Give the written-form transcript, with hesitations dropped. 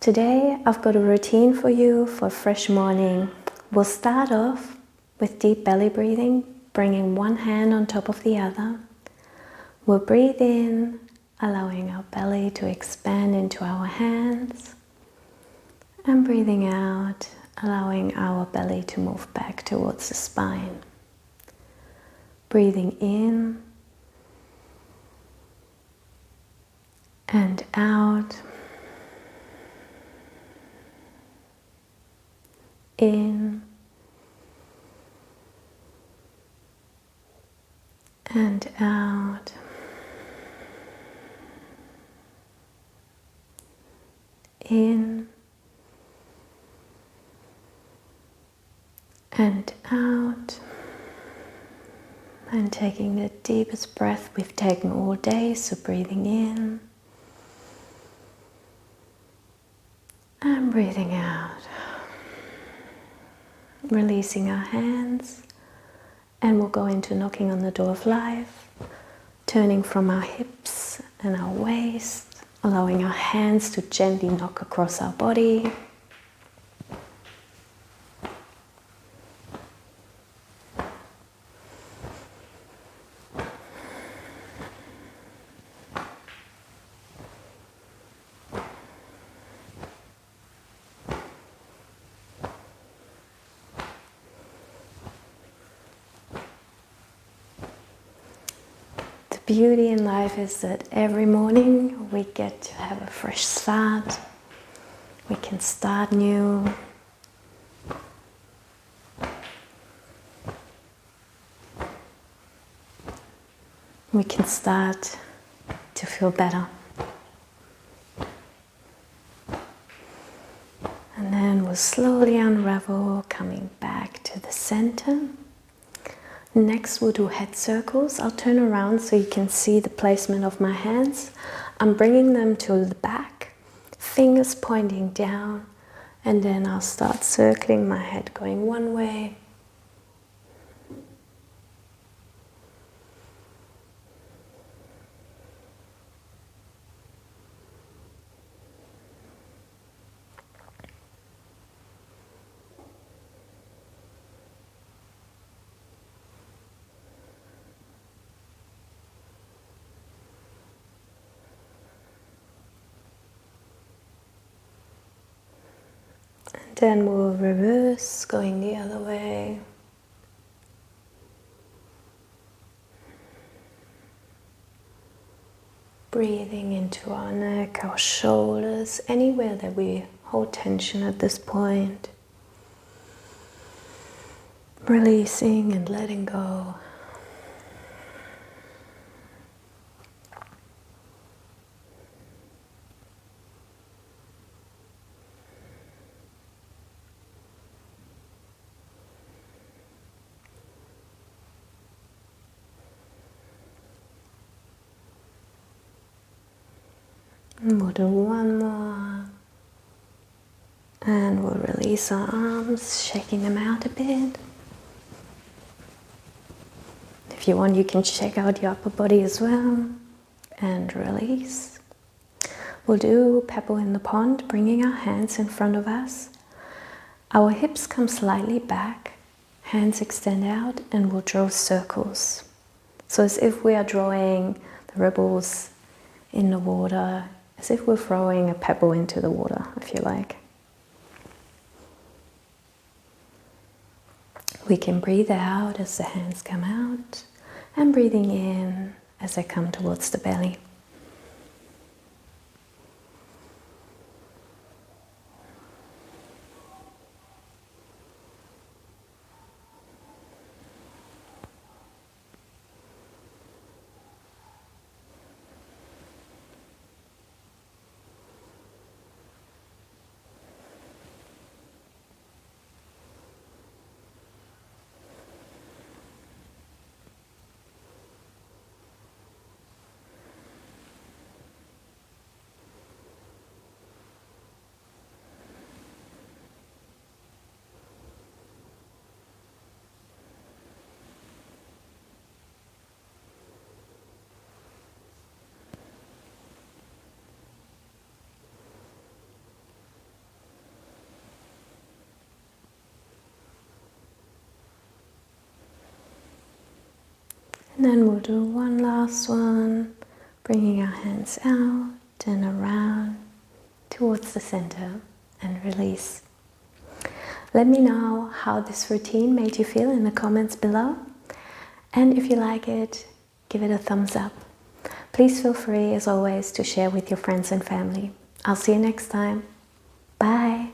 Today I've got a routine for you for a fresh morning. We'll start off with deep belly breathing, bringing one hand on top of the other. We'll breathe in, allowing our belly to expand into our hands, and breathing out, allowing our belly to move back towards the spine. Breathing in and out. In and out. In and out. And taking the deepest breath we've taken all day, so breathing in and breathing out. Releasing our hands, and we'll go into knocking on the door of life, turning from our hips and our waist, allowing our hands to gently knock across our body. The beauty in life is that every morning we get to have a fresh start. We can start new. We can start to feel better. And then we'll slowly unravel, coming back to the center. Next we'll do head circles. I'll turn around so you can see the placement of my hands. I'm bringing them to the back, fingers pointing down, and then I'll start circling my head going one way. Then we'll reverse, going the other way. Breathing into our neck, our shoulders, anywhere that we hold tension at this point. Releasing and letting go. And we'll do one more, and we'll release our arms, shaking them out a bit. If you want, you can check out your upper body as well, and release. We'll do pebble in the pond, bringing our hands in front of us. Our hips come slightly back, hands extend out, and we'll draw circles. So as if we are drawing the ripples in the water, as if we're throwing a pebble into the water, if you like. We can breathe out as the hands come out, and breathing in as they come towards the belly. And then we'll do one last one, bringing our hands out and around towards the center and release. Let me know how this routine made you feel in the comments below. And if you like it, give it a thumbs up. Please feel free, as always, to share with your friends and family. I'll see you next time. Bye.